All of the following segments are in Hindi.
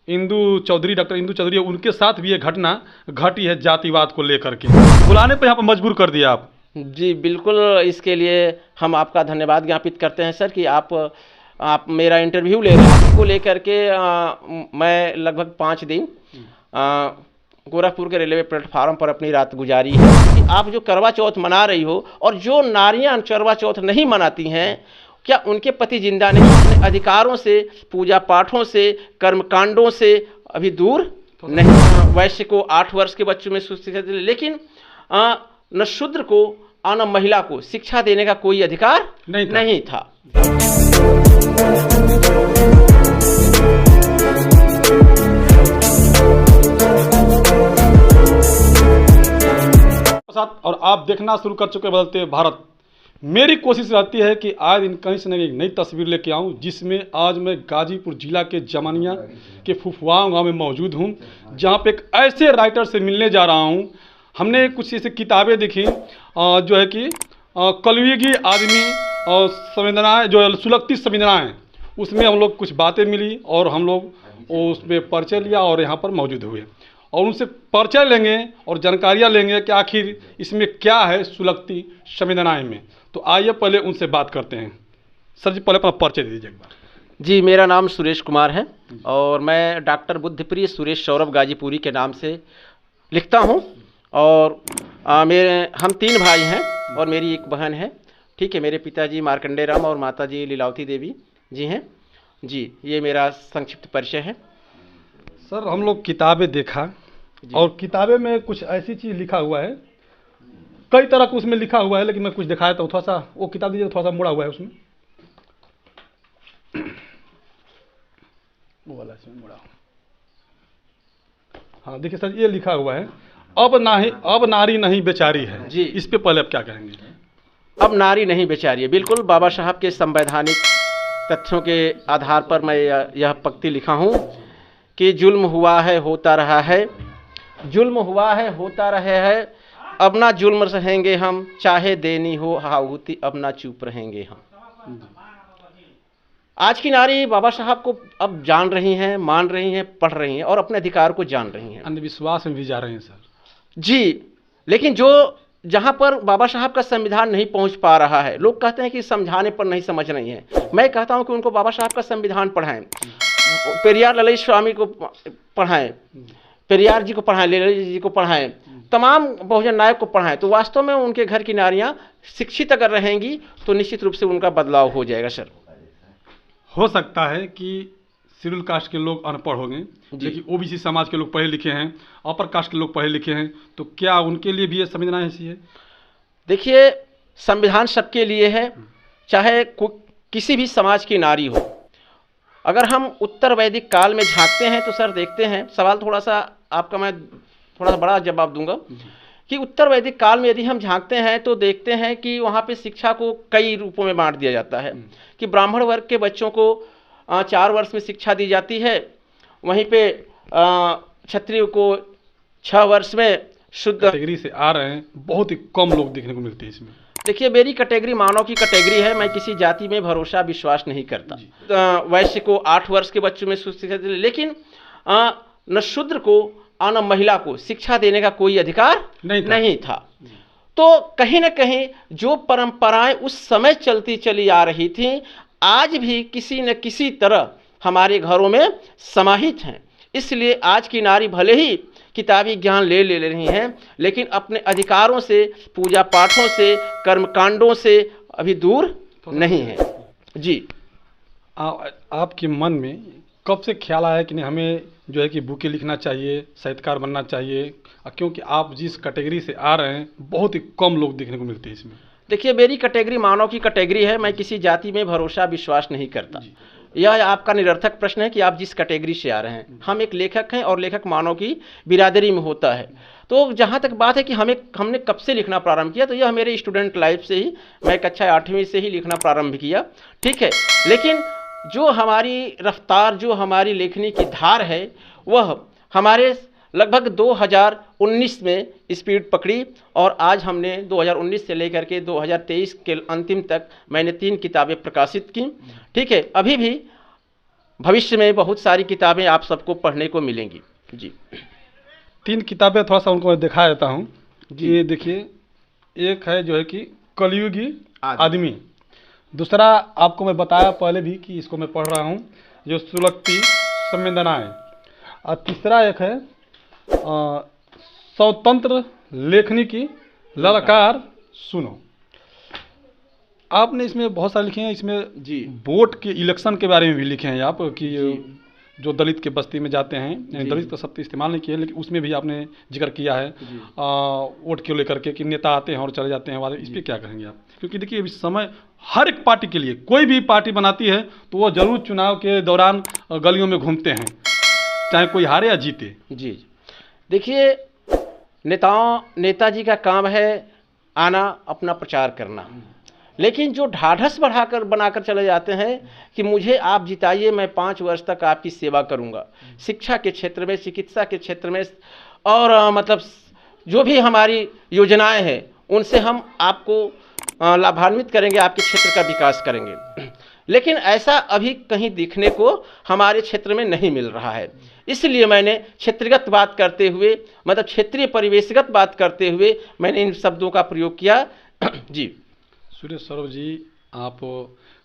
डॉक्टर इंदू चौधरी, उनके साथ भी ये घटना घटी है जातिवाद को लेकर के। बुलाने पर यहाँ पर मजबूर कर दिया आप। जी बिल्कुल, इसके लिए हम आपका धन्यवाद ज्ञापित करते हैं सर कि आप मेरा इंटरव्यू ले रहे हैं। इसको लेकर के मैं लगभग 5 दिन गोरखपुर के रेलवे प्लेटफार्म पर अपनी रात गुजारी है कि आप जो करवा चौथ मना रही हो और जो नारियां करवा चौथ नहीं मनाती हैं, क्या उनके पति जिंदा नहीं, अपने अधिकारों से, पूजा पाठों से, कर्मकांडों से अभी दूर नहीं। वैश्य को 8 वर्ष के बच्चों में शिक्षा दे, लेकिन न शूद्र को और न महिला को शिक्षा देने का कोई अधिकार नहीं था। और आप देखना शुरू कर चुके बदलते भारत। मेरी कोशिश रहती है कि आज दिन कहीं से एक नई तस्वीर लेके आऊं, जिसमें आज मैं गाजीपुर जिला के जमनिया के फुफुआ गांव में मौजूद हूं, जहां पे एक ऐसे राइटर से मिलने जा रहा हूं। हमने कुछ ऐसी किताबें देखी जो है कि कलयुगी आदमी और संवेदनाएं, जो सुलगती संवेदनाएं, उसमें हम लोग कुछ बातें मिली और हम लोग उसमें परिचय लिया और यहाँ पर मौजूद हुए और उनसे परिचय लेंगे और जानकारियाँ लेंगे कि आखिर इसमें क्या है सुलगती संवेदनाएं में। तो आइए पहले उनसे बात करते हैं। सर जी, पहले अपना परिचय दे दीजिए एक बार। जी, मेरा नाम सुरेश कुमार है और मैं डॉक्टर बुद्धप्रिय सुरेश सौरभ गाजीपुरी के नाम से लिखता हूँ। और हम 3 भाई हैं और मेरी एक बहन है। ठीक है, मेरे पिताजी मार्कंडेय राम और माताजी लीलावती देवी जी हैं। जी, ये मेरा संक्षिप्त परिचय है। सर, हम लोग किताबें देखा और किताबें में कुछ ऐसी चीज़ लिखा हुआ है, कई तरह का उसमें लिखा हुआ है, लेकिन मैं कुछ दिखाया तो थोड़ा सा वो किताब दीजिए, थोड़ा सा मुड़ा हुआ है उसमें, वो वाला इसमें मुड़ा। हाँ देखिए सर, ये लिखा हुआ है, अब नारी नहीं बेचारी है। जी, इस पे पहले आप क्या कहेंगे? अब नारी नहीं बेचारी है, बिल्कुल बाबा साहब के संवैधानिक तथ्यों के आधार पर मैं यह पंक्ति लिखा हूँ कि जुल्म हुआ है होता रहा है, जुल्म हुआ है होता रहे है, अब ना जुल्म रहेंगे हम, चाहे देनी हो आहुति अब ना चुप रहेंगे हम। आज की नारी बाबा साहब को अब जान रही हैं, मान रही हैं, पढ़ रही हैं और अपने अधिकार को जान रही हैं। अंधविश्वास में भी जा रहे हैं सर। जी, लेकिन जो जहाँ पर बाबा साहब का संविधान नहीं पहुँच पा रहा है, लोग कहते हैं कि समझाने पर नहीं समझ रही हैं। मैं कहता हूँ कि उनको बाबा साहब का संविधान पढ़ाएं, पेरियार ललित स्वामी को पढ़ाएं, पेरियार जी को पढ़ाएं, ललित जी को पढ़ाएं, तमाम बहुजन नायक को पढ़ाएं, तो वास्तव में उनके घर की नारियां शिक्षित अगर रहेंगी तो निश्चित रूप से उनका बदलाव हो जाएगा। सर, हो सकता है कि शेड्यूल कास्ट के लोग अनपढ़ होंगे, लेकिन ओबीसी समाज के लोग पढ़े लिखे हैं, अपर कास्ट के लोग पढ़े लिखे हैं, तो क्या उनके लिए भी ये संविधान ऐसी है? देखिए, संविधान सबके लिए है, चाहे किसी भी समाज की नारी हो। अगर हम उत्तर वैदिक काल में झांकते हैं तो सर देखते हैं, सवाल थोड़ा सा आपका मैं थोड़ा सा बड़ा जवाब दूंगा कि उत्तर वैदिक काल में यदि हम झांकते हैं तो देखते हैं कि वहाँ पे शिक्षा को कई रूपों में बांट दिया जाता है कि ब्राह्मण वर्ग के बच्चों को 4 वर्ष में शिक्षा दी जाती है, वहीं पे क्षत्रिय को 6 वर्ष में शुद्ध कैटेगरी से आ रहे हैं, बहुत ही कम लोग देखने को मिलते हैं इसमें। देखिए, मेरी कैटेगरी मानव की कैटेगरी है, मैं किसी जाति में भरोसा विश्वास नहीं करता। वैश्य को 8 वर्ष के बच्चों में शिक्षा दे, लेकिन न शूद्र को और न महिला को शिक्षा देने का कोई अधिकार नहीं था। तो कहीं न कहीं जो परंपराएं उस समय चलती चली आ रही थी, आज भी किसी न किसी तरह हमारे घरों में समाहित हैं। इसलिए आज की नारी भले ही किताबी ज्ञान ले रही हैं, लेकिन अपने अधिकारों से, पूजा पाठों से, कर्मकांडों से अभी दूर नहीं है। जी, आपके मन में कब से ख्याल आया कि नहीं हमें जो है कि बुकें लिखना चाहिए, साहित्यकार बनना चाहिए, क्योंकि आप जिस कैटेगरी से आ रहे हैं बहुत ही कम लोग देखने को मिलते हैं इसमें? देखिए, मेरी कैटेगरी मानव की कैटेगरी है, मैं किसी जाति में भरोसा विश्वास नहीं करता। यह आपका निरर्थक प्रश्न है कि आप जिस कैटेगरी से आ रहे हैं। हम एक लेखक हैं और लेखक मानव की बिरादरी में होता है। तो जहाँ तक बात है कि हमने कब से लिखना प्रारंभ किया, तो यह मेरे स्टूडेंट लाइफ से ही, मैं कक्षा 8वीं से ही लिखना प्रारंभ किया। ठीक है, लेकिन जो हमारी रफ्तार, जो हमारी लेखनी की धार है, वह हमारे लगभग 2019 में स्पीड पकड़ी और आज हमने 2019 से लेकर के 2023 के अंतिम तक मैंने 3 किताबें प्रकाशित की। ठीक है, अभी भी भविष्य में बहुत सारी किताबें आप सबको पढ़ने को मिलेंगी। जी 3 किताबें थोड़ा सा उनको मैं दिखा देता हूँ। ये देखिए, एक है जो है कि कलयुगी आदमी, दूसरा आपको मैं बताया पहले भी कि इसको मैं पढ़ रहा हूँ, जो सुलगती संवेदनाएं, और तीसरा एक है स्वतंत्र लेखनी की ललकार सुनो। आपने इसमें बहुत सारे लिखे हैं, इसमें जी वोट के इलेक्शन के बारे में भी लिखे हैं आप, कि जो दलित के बस्ती में जाते हैं, यानी दलित का शब्द इस्तेमाल नहीं किया, लेकिन उसमें भी आपने जिक्र किया है वोट को लेकर के, कि नेता आते हैं और चले जाते हैं वाले। इस पर क्या कहेंगे आप? क्योंकि देखिए अभी समय हर एक पार्टी के लिए, कोई भी पार्टी बनाती है तो वो जरूर चुनाव के दौरान गलियों में घूमते हैं, चाहे कोई हारे या जीते। जी देखिए, नेताजी का काम है आना, अपना प्रचार करना, लेकिन जो ढाढ़स बनाकर चले जाते हैं कि मुझे आप जिताइए, मैं 5 वर्ष तक आपकी सेवा करूंगा, शिक्षा के क्षेत्र में, चिकित्सा के क्षेत्र में, और मतलब जो भी हमारी योजनाएं हैं उनसे हम आपको लाभान्वित करेंगे, आपके क्षेत्र का विकास करेंगे। लेकिन ऐसा अभी कहीं दिखने को हमारे क्षेत्र में नहीं मिल रहा है। इसलिए मैंने क्षेत्रगत बात करते हुए, मतलब क्षेत्रीय परिवेशगत बात करते हुए मैंने इन शब्दों का प्रयोग किया। जी सुरेश सौरभ जी, आप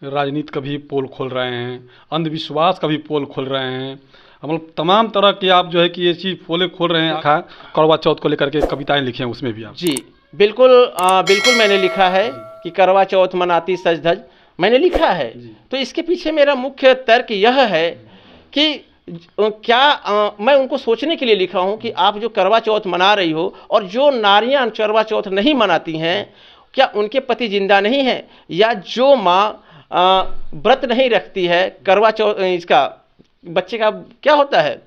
राजनीति का भी पोल खोल रहे हैं, अंधविश्वास का भी पोल खोल रहे हैं, मतलब तमाम तरह के आप जो है कि ये चीज़ पोले खोल रहे हैं। करवा चौथ को लेकर के कविताएं लिखी हैं, उसमें भी आप। जी बिल्कुल, बिल्कुल मैंने लिखा है कि करवा चौथ मनाती सज धज, मैंने लिखा है। तो इसके पीछे मेरा मुख्य तर्क यह है कि मैं उनको सोचने के लिए लिखा हूँ कि आप जो करवा चौथ मना रही हो, और जो नारियां करवा चौथ नहीं मनाती हैं, क्या उनके पति जिंदा नहीं है? या जो माँ व्रत नहीं रखती है करवा चौथ, इसका बच्चे का क्या होता है,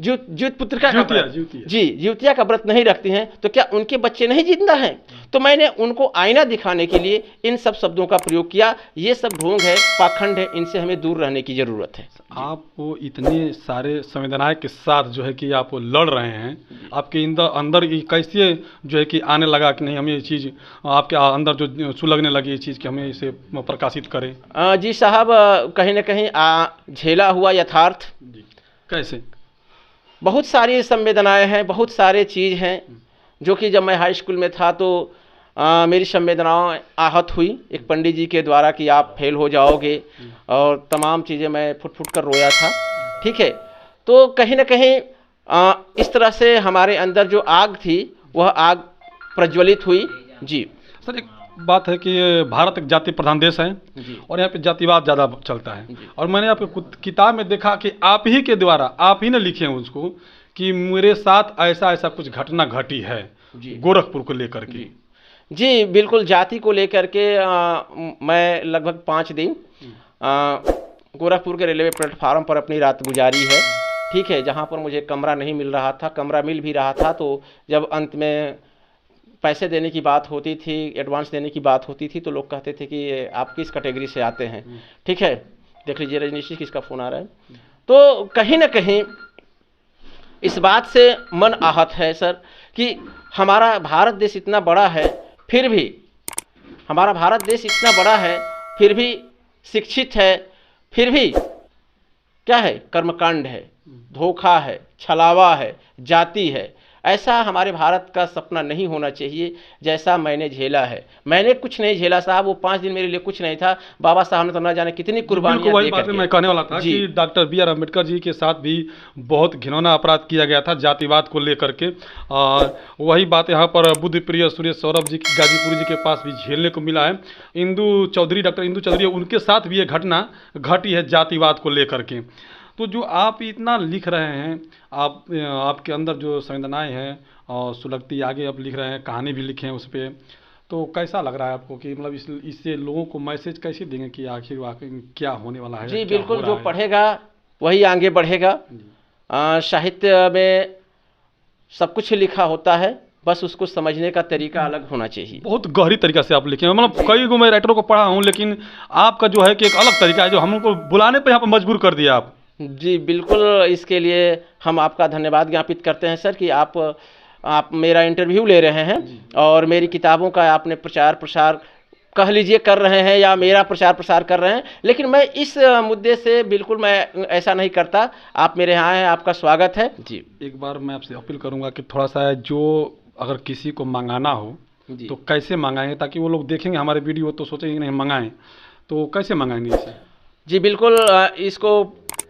जीवित पुत्र का जीवतिया का व्रत नहीं रखती हैं, तो क्या उनके बच्चे नहीं जिंदा हैं? तो मैंने उनको आईना दिखाने के लिए इन सब शब्दों का प्रयोग किया। ये सब ढोंग है, पाखंड है, इनसे हमें दूर रहने की जरूरत है। आप इतने सारे संवेदनाएं के साथ जो है कि आप लड़ रहे हैं, आपके अंदर कैसे जो है कि आने लगा कि नहीं, हमें ये चीज़ आपके अंदर जो सुलगने लगी ये चीज़ कि हमें इसे प्रकाशित करें? जी साहब, कहीं ना कहीं झेला हुआ यथार्थ। कैसे? बहुत सारी संवेदनाएं हैं, बहुत सारे चीज़ हैं जो कि जब मैं हाई स्कूल में था तो मेरी संवेदनाएं आहत हुई एक पंडित जी के द्वारा कि आप फेल हो जाओगे, और तमाम चीज़ें मैं फुट फुट कर रोया था। ठीक है, तो कहीं ना कहीं इस तरह से हमारे अंदर जो आग थी वह आग प्रज्वलित हुई। जी सर, एक बात है कि भारत एक जाति प्रधान देश है और यहाँ पे जातिवाद ज़्यादा चलता है, और मैंने आपकी किताब में देखा कि आप ही के द्वारा, आप ही ने लिखे हैं उसको, कि मेरे साथ ऐसा ऐसा कुछ घटना घटी है गोरखपुर को लेकर के। जी बिल्कुल, जाति को लेकर के मैं लगभग 5 दिन गोरखपुर के रेलवे प्लेटफार्म पर अपनी रात गुजारी है। ठीक है, जहाँ पर मुझे कमरा नहीं मिल रहा था, कमरा मिल भी रहा था तो जब अंत में पैसे देने की बात होती थी, एडवांस देने की बात होती थी, तो लोग कहते थे कि आप किस कैटेगरी से आते हैं। ठीक है, देख लीजिए रजनीश जी किसका फ़ोन आ रहा है। तो कहीं ना कहीं इस बात से मन आहत है सर कि हमारा भारत देश इतना बड़ा है, फिर भी हमारा भारत देश इतना बड़ा है, फिर भी शिक्षित है, फिर भी क्या है, कर्मकांड है, धोखा है, छलावा है, जाति है। ऐसा हमारे भारत का सपना नहीं होना चाहिए जैसा मैंने झेला है। मैंने कुछ नहीं झेला साहब, वो 5 दिन मेरे लिए कुछ नहीं था। बाबा साहब ने तो न जाने कितनी कुर्बानियां दी करके। मैं कहने वाला था कि डॉक्टर B.R. अम्बेडकर जी के साथ भी बहुत घिनौना अपराध किया गया था जातिवाद को लेकर के, और वही बात यहाँ पर बुद्ध प्रिय सुरेश सौरभ जी गाजीपुर जी के पास भी झेलने को मिला है। डॉक्टर इंदू चौधरी, उनके साथ भी ये घटना घटी है जातिवाद को लेकर के। तो जो आप इतना लिख रहे हैं, आपके अंदर जो संवेदनाएं हैं और सुलगती आगे आप लिख रहे हैं, कहानी भी लिखे हैं उस पर, तो कैसा लग रहा है आपको कि मतलब इससे लोगों को मैसेज कैसे देंगे कि आखिर वाकई क्या होने वाला है? जी बिल्कुल, जो पढ़ेगा वही आगे बढ़ेगा। साहित्य में सब कुछ लिखा होता है, बस उसको समझने का तरीका अलग होना चाहिए। बहुत गहरी तरीका से आप लिखे हैं, मतलब कई गो मैं राइटरों को पढ़ा हूँ, लेकिन आपका जो है कि एक अलग तरीका है जो हमको बुलाने पर यहाँ पर मजबूर कर दिया आप। जी बिल्कुल, इसके लिए हम आपका धन्यवाद ज्ञापित करते हैं सर कि आप मेरा इंटरव्यू ले रहे हैं और मेरी किताबों का आपने प्रचार प्रसार कह लीजिए कर रहे हैं या मेरा प्रचार प्रसार कर रहे हैं, लेकिन मैं इस मुद्दे से बिल्कुल मैं ऐसा नहीं करता। आप मेरे यहाँ हैं, आपका स्वागत है जी। एक बार मैं आपसे अपील करूंगा कि थोड़ा सा जो अगर किसी को मंगाना हो जी। तो कैसे मंगाएंगे, ताकि वो लोग देखेंगे हमारे वीडियो तो सोचेंगे कि नहीं मंगाएं, तो कैसे मंगाएंगे इसे? जी बिल्कुल, इसको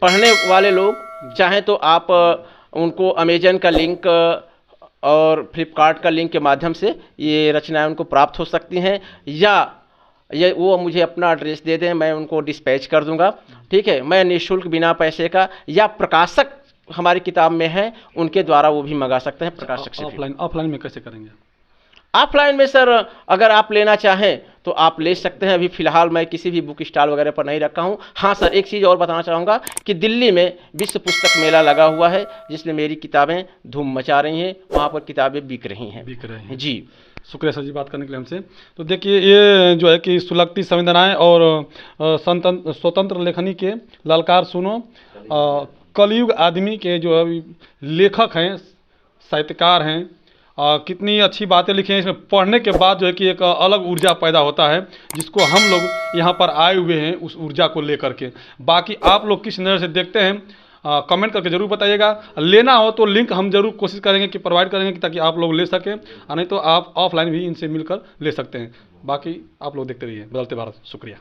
पढ़ने वाले लोग चाहें तो आप उनको अमेजन का लिंक और फ्लिपकार्ट का लिंक के माध्यम से ये रचनाएं उनको प्राप्त हो सकती हैं, या ये वो मुझे अपना एड्रेस दे दें, मैं उनको डिस्पैच कर दूंगा। ठीक है, मैं निःशुल्क बिना पैसे का, या प्रकाशक हमारी किताब में है उनके द्वारा वो भी मंगा सकते हैं प्रकाशक से। ऑफलाइन में कैसे करेंगे? ऑफलाइन में सर अगर आप लेना चाहें तो आप ले सकते हैं। अभी फ़िलहाल मैं किसी भी बुक स्टॉल वगैरह पर नहीं रखा हूं। हाँ सर, एक चीज़ और बताना चाहूँगा कि दिल्ली में विश्व पुस्तक मेला लगा हुआ है, जिसमें मेरी किताबें धूम मचा रही हैं, वहाँ पर किताबें बिक रही हैं जी। शुक्रिया सर जी बात करने के लिए हमसे। तो देखिए ये जो है कि सुलगती संवेदनाएं और स्वतंत्र लेखनी के ललकार सुनो, कलयुग आदमी के जो लेखक हैं, साहित्यकार हैं, कितनी अच्छी बातें लिखी हैं। इसमें पढ़ने के बाद जो है कि एक अलग ऊर्जा पैदा होता है, जिसको हम लोग यहाँ पर आए हुए हैं उस ऊर्जा को लेकर के। बाकी आप लोग किस नज़र से देखते हैं कमेंट करके ज़रूर बताइएगा। लेना हो तो लिंक हम जरूर कोशिश करेंगे कि प्रोवाइड करेंगे कि ताकि आप लोग ले सकें, नहीं तो आप ऑफलाइन भी इनसे मिलकर ले सकते हैं। बाकी आप लोग देखते रहिए बदलते भारत। शुक्रिया।